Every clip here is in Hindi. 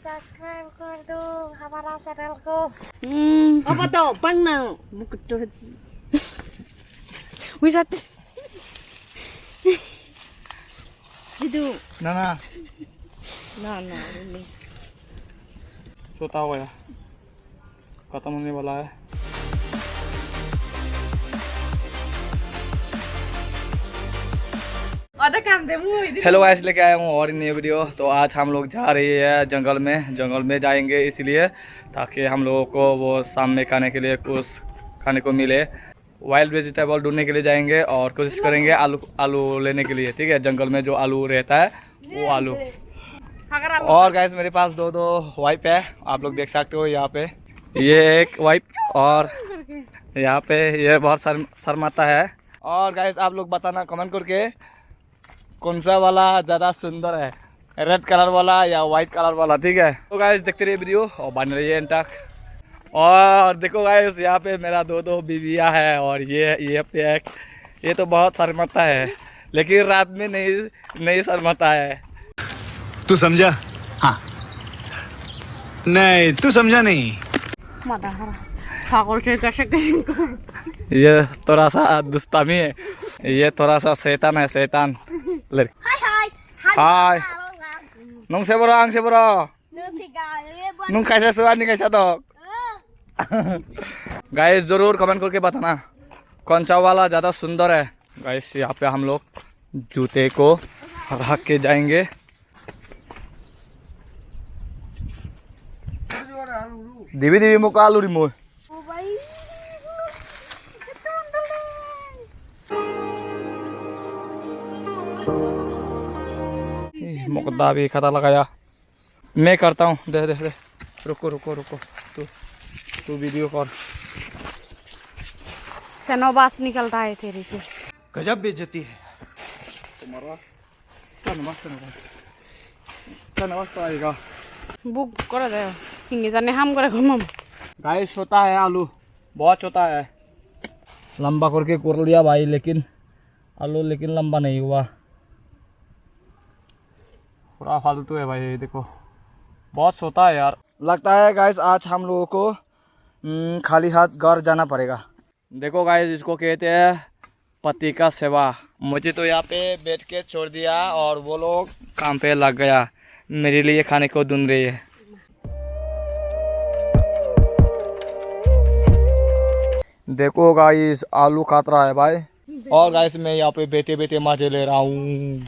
सब्सक्राइब कर दो हमारा चैनल को। apa to pang na mukto Wisat. itu ना ना na ini सोता हुआ है, खत्म होने वाला है। ada kan demo ini hello guys, लेके आया हूँ और नई वीडियो। तो आज हम लोग जा रही है जंगल में जाएंगे इसलिए ताकि हम लोगों को वो शाम में खाने के लिए कुछ खाने को मिले। वाइल्ड वेजिटेबल ढूंढने के लिए जाएंगे और कोशिश करेंगे आलू लेने के लिए। ठीक है, जंगल में जो आलू रहता है वो आलू। और गाइस मेरे पास दो वाइप है, आप लोग देख सकते हो यहाँ पे। ये एक वाइप और यहाँ पे ये बहुत शर्माता है। और गाइस आप लोग बताना कमेंट करके कौन सा वाला ज़्यादा सुंदर है, रेड कलर वाला या वाइट कलर वाला। ठीक है, तो गाइस देखते रहिए वीडियो और बन रही है एंड तक। और देखो गाइस यहाँ पे मेरा दो बीवियाँ है और ये पे एक, ये तो बहुत शर्माता है लेकिन रात में नहीं शर्माता है। तू समझा? हाँ। नहीं तू समझा नहीं। ये थोड़ा सा दुस्तामी है, ये थोड़ा सा शैतान है, शैतान लड़की। हाय नung seboro nung कैसे सुआ नहीं कैसा तो गाइस जरूर कमेंट करके बताना कौन सा वाला ज़्यादा सुंदर है। गाइस यहाँ पे हम लोग जूते को रख के जाएंगे। दिवी मुका आलू रिमो मुकद्दा भी खाता लगाया। मैं करता हूँ, दे रुको तू वीडियो कॉल। सनोबास निकलता है तेरे से। गजब बेइज्जती है तुम्हारा। धन्यवाद पाएगा। बुक कर दे हिंगे जाने हम करे घुमम। गाइस छोटा है आलू, बहुत छोटा है। लंबा करके कर लिया भाई, लेकिन आलू लंबा नहीं हुआ, पूरा फालतू है भाई। देखो बहुत छोटा है यार। लगता है गाइस आज हम लोगों को खाली हाथ घर जाना पड़ेगा। देखो गाइस इसको कहते हैं पति का सेवा। मुझे तो यहाँ पे बैठ के छोड़ दिया और वो लोग काम पे लग गया, मेरे लिए खाने को ढूंढ रही है। देखो गाइस आलू खात रहा है भाई। और गाइस मैं यहाँ पे बैठे मजे ले रहा हूँ।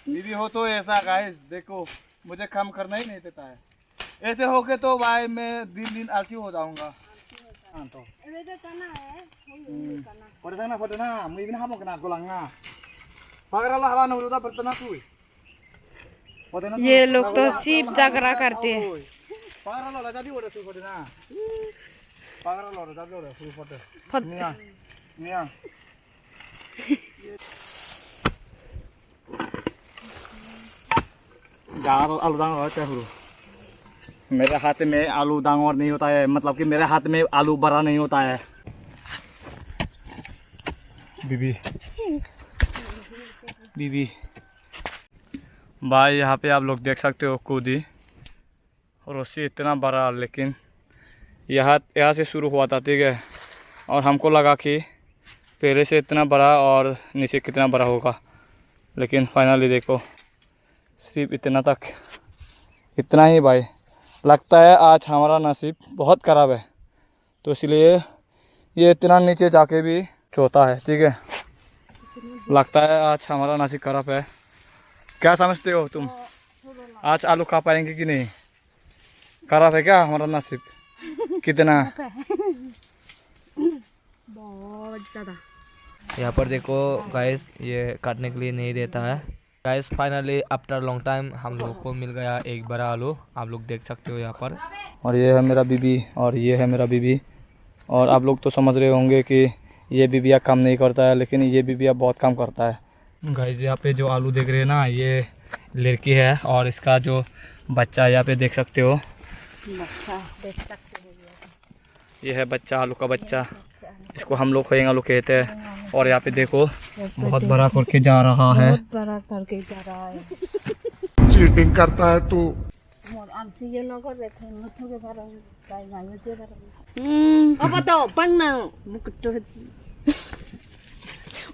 दीदी हो तो ऐसा गाइस, देखो मुझे काम करना ही नहीं देता है। ऐसे होके तो भाई मैं दिन आलसी हो जाऊंगा। ये लोग तो सिर्फ जागरा करते हैं। आलू दांग होता है। मेरे हाथ में आलू दांग और नहीं होता है, मतलब कि मेरे हाथ में आलू बड़ा नहीं होता है। बीबी भाई यहाँ पे आप लोग देख सकते हो कूदी रस्सी इतना बड़ा, लेकिन यहाँ से शुरू हुआ था। ठीक है, और हमको लगा कि पहले से इतना बड़ा और नीचे कितना बड़ा होगा, लेकिन फाइनली देखो सिर्फ इतना तक, इतना ही भाई। लगता है आज हमारा नसीब बहुत ख़राब है, तो इसलिए ये इतना नीचे जाके भी चौथा है। ठीक है, लगता है आज हमारा नसीब ख़राब है। क्या समझते हो तुम, आज आलू खा पाएंगे कि नहीं? ख़राब है क्या हमारा नसीब? कितना? बहुत ज़्यादा। यहाँ पर देखो गाइस ये काटने के लिए नहीं देता है। Guys finally after long time हम लोग को मिल गया एक बड़ा आलू, आप लोग देख सकते हो यहाँ पर। और ये है मेरा बीबी और ये है मेरा बीबी। और आप लोग तो समझ रहे होंगे कि ये बीबिया काम नहीं करता है, लेकिन ये बीबिया बहुत काम करता है। गाइस यहाँ पे जो आलू देख रहे हैं ना, ये लड़की है और इसका जो बच्चा यहाँ पे देख सकते हो, बच्चा देख सकते हो। ये है बच्चा, आलू का बच्चा। इसको हम लोग खोएंगे आलू कहते हैं। और यहाँ पे देखो बहुत बड़ा करके जा रहा है। बड़ा करके जा रहा है। चीटिंग करता है तू। apa to pang na mukuto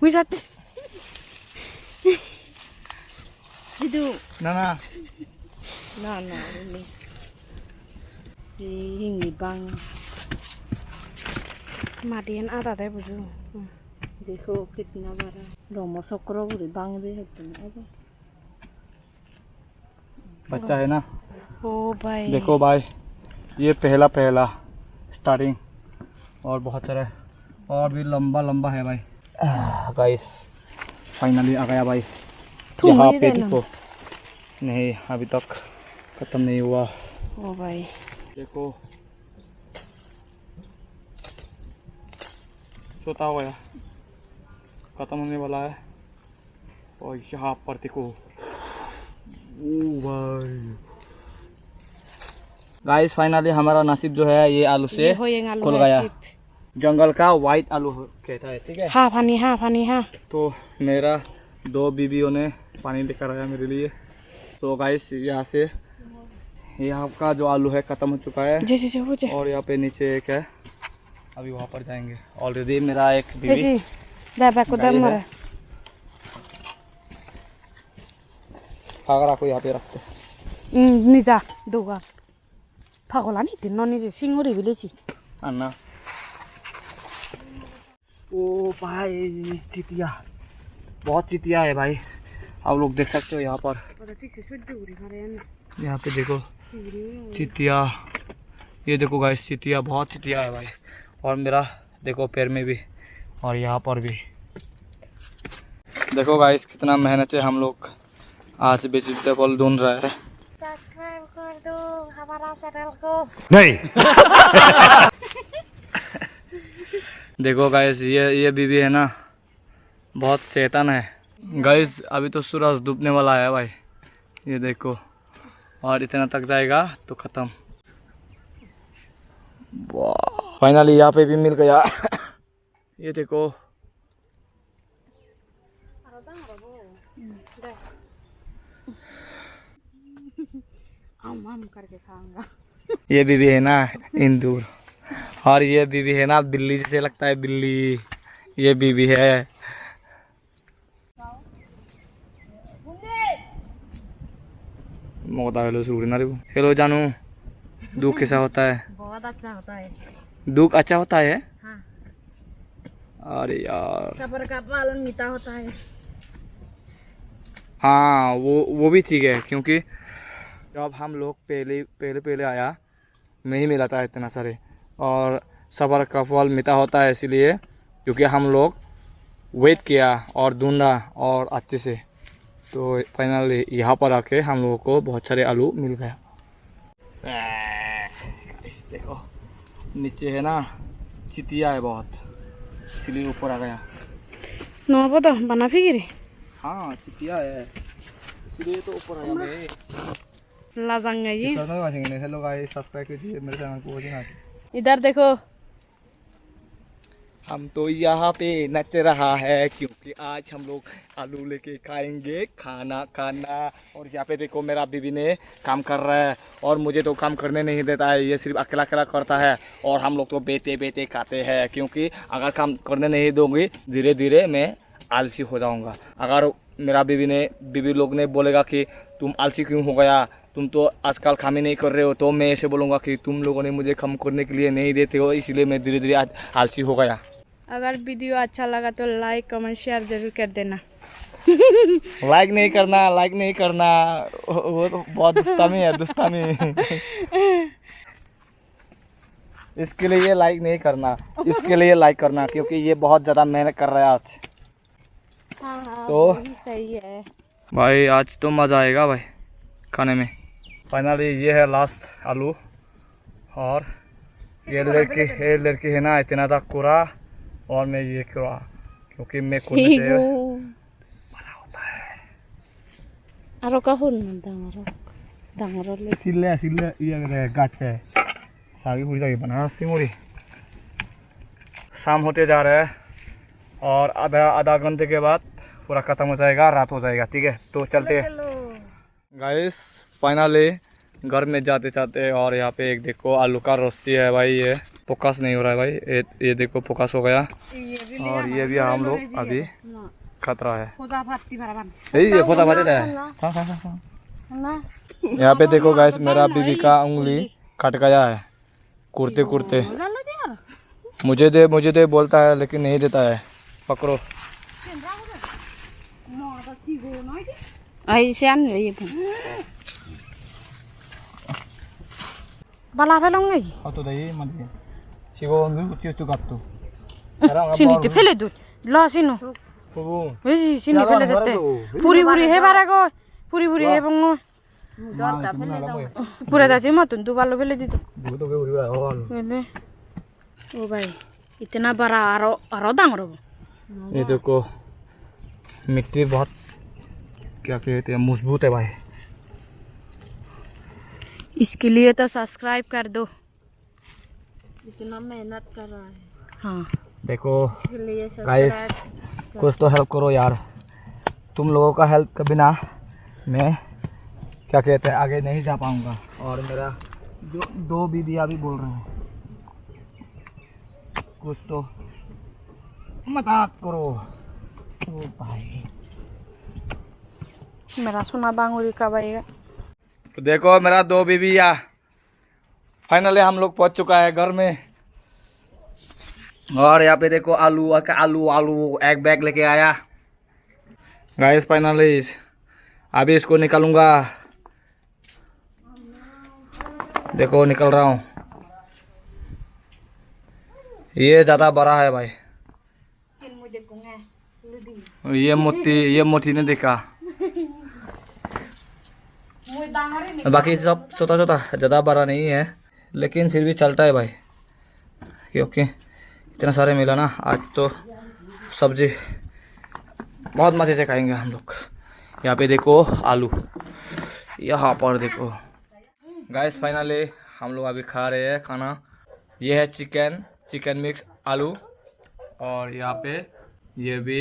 wisat itu ना ना na ini hingi bang madian ada deh buju देखो कितना बड़ा रोमो सकरो बुरी बांग दे है तुम बच्चा है ना। ओ भाई देखो भाई ये पहला स्टार्टिंग और बहुत सारा और भी लंबा लंबा है भाई। गाइस फाइनली आ गया भाई यहाँ पे। देखो नहीं अभी तक खत्म नहीं हुआ। ओ भाई देखो छोटा हो गया, खत्म होने वाला है। और यहाँ पर देखो गाइस फाइनली हमारा नसीब जो है ये आलू से खुल गया। जंगल का वाइट आलू कहता है, ठीक है। हाँ पानी हाँ तो मेरा 2 बीवियों ने पानी लेकर आया मेरे लिए। तो गाइस यहाँ से यहाँ का जो आलू है ख़त्म हो चुका है। जैसे और यहाँ पे नीचे एक है, अभी वहाँ पर जाएंगे। ऑलरेडी मेरा एक बीवी अगर आपको यहाँ पे रखते निजा दोगा फागला नहीं दिन ननी सिंगुरी बिलेची अन्ना। ओ भाई चितिया, बहुत चितिया है भाई। आप लोग देख सकते हो यहाँ पर। यहाँ पे देखो चितिया, ये देखो गाइस चितिया, बहुत चितिया है भाई। और मेरा देखो पैर में भी और यहाँ पर भी। देखो गाइस कितना मेहनत से हम लोग आज वेजिटेबल ढूंढ रहे हैं। सब्सक्राइब कर दो हमारा चैनल को। नहीं। देखो गाइस ये बीवी है ना, बहुत शैतान है। गाइस अभी तो सूरज डूबने वाला है भाई, ये देखो। और इतना तक जाएगा तो खत्म। फाइनली यहाँ पे भी मिल गया। ये देखो हम करके खाऊंगा। ये बीवी है ना इंदूर, और ये बीवी है ना बिल्ली जैसे लगता है, बिल्ली। ये बीवी है। हेलो जानू, दुख कैसा होता है? बहुत अच्छा होता है। दुख अच्छा होता है? हाँ। अरे यार सबर का पालन मीठा होता है। हाँ वो भी ठीक है, क्योंकि जब हम लोग पहले आया नहीं मिला था इतना सारे। और सबर का फल मीठा होता है इसलिए, क्योंकि हम लोग वेट किया और ढूंढा और अच्छे से। तो फाइनली यहाँ पर आके हम लोगों को बहुत सारे आलू मिल गया। देखो नीचे है ना चितिया है बहुत, इसलिए ऊपर आ गया। नौ पता बना फिर। हाँ चितिया है इसलिए तो ऊपर आया मैं। लाजंगा ये। हेलो गाइस, सब्सक्राइब कीजिए मेरे चैनल को। इधर देखो हम तो यहाँ पे नच रहा है, क्योंकि आज हम लोग आलू लेके खाएंगे खाना। और यहाँ पे देखो मेरा बीवी ने काम कर रहा है, और मुझे तो काम करने नहीं देता है, ये सिर्फ अकेला करता है। और हम लोग तो बेटे खाते हैं, क्योंकि अगर काम करने नहीं दूंगी धीरे धीरे मैं आलसी हो जाऊंगा। अगर मेरा बीवी लोग ने बोलेगा कि तुम आलसी क्यों हो गया, तुम तो आजकल काम ही नहीं कर रहे हो, तो मैं ऐसे बोलूँगा कि तुम लोगों ने मुझे काम करने के लिए नहीं देते हो, इसलिए मैं धीरे धीरे आलसी हो गया। अगर वीडियो अच्छा लगा तो लाइक कमेंट शेयर जरूर कर देना। लाइक नहीं करना, वो तो बहुत दुस्तामी है, दुस्तामी। इसके लिए लाइक नहीं करना, इसके लिए लाइक करना, क्योंकि ये बहुत ज़्यादा मेहनत कर रहा है आज। हाँ, तो सही है भाई आज तो मज़ा आएगा भाई खाने में। फाइनली ये है लास्ट आलू। और ये लड़की है ना इतना था कुरा, और मैं ये कुरा, क्योंकि मैं खुद से बड़ा होता है। आरो कहून डांगरो ले सिल्ले ये गाछ है सागी हुई जाएगी बना सिंगुड़ी शाम होते जा रहा है और आधा घंटे के बाद पूरा ख़त्म हो जाएगा, रात हो जाएगा। ठीक है, तो चलते हैं गाइस। फाइनली घर में जाते जाते और यहाँ पे एक देखो आलू का रस्सी है भाई, ये फोकस नहीं हो रहा है भाई, ये देखो फोकस हो गया। और ये भी हम लोग अभी खतरा है, ये फोटा फाटे है। यहाँ पे देखो गाइस, मेरा बीवी का उंगली कट गया है कुर्ते कुर्ते। मुझे दे बोलता है लेकिन नहीं देता है। पकड़ो। Bala phải long này. Atau dari mana? Sigo ambil uci tu kaptu. Sini te phele dut. Lo sino. Kubu. Wei sini phele dete. Puri puri he bara ko. Puri puri he bango. Pura da chima tun tu balo phele dit. Bu to ke puri bala hal. Wele. O bhai इतना बड़ा आरो दांग रो। ये देखो मिट्टी बहुत क्या कहते हैं, मजबूत है भाई। इसके लिए तो सब्सक्राइब कर दो। इतना मेहनत कर रहा है। हाँ देखो गाइस, कुछ तो हेल्प करो यार। तुम लोगों का हेल्प के बिना मैं क्या कहते हैं आगे नहीं जा पाऊंगा। और मेरा जो दो बीबियाँ भी बोल रहे हैं कुछ तो मदद करो। ओ भाई मेरा सोना बांगुरी का भाई। तो देखो मेरा दो बीबियाँ, फाइनली हम लोग पहुंच चुका है घर में। और यहाँ पे देखो आलू आलू एक बैग लेके आया गाइस। फाइनली अभी इसको निकालूंगा, देखो निकल रहा हूँ। ये ज़्यादा बड़ा है भाई, ये मोती ने देखा। बाकी सब छोटा छोटा, ज़्यादा बड़ा नहीं है लेकिन फिर भी चलता है भाई, क्योंकि इतना सारे मिला ना। आज तो सब्जी बहुत मज़े से खाएंगे हम लोग। यहाँ पे देखो आलू, यहाँ पर देखो गाइस। फाइनली हम लोग अभी खा रहे हैं खाना। ये है चिकन मिक्स आलू, और यहाँ पे ये भी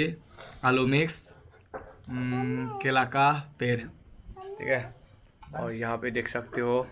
आलू मिक्स केला का पेड़, ठीक है। और यहाँ पे देख सकते हो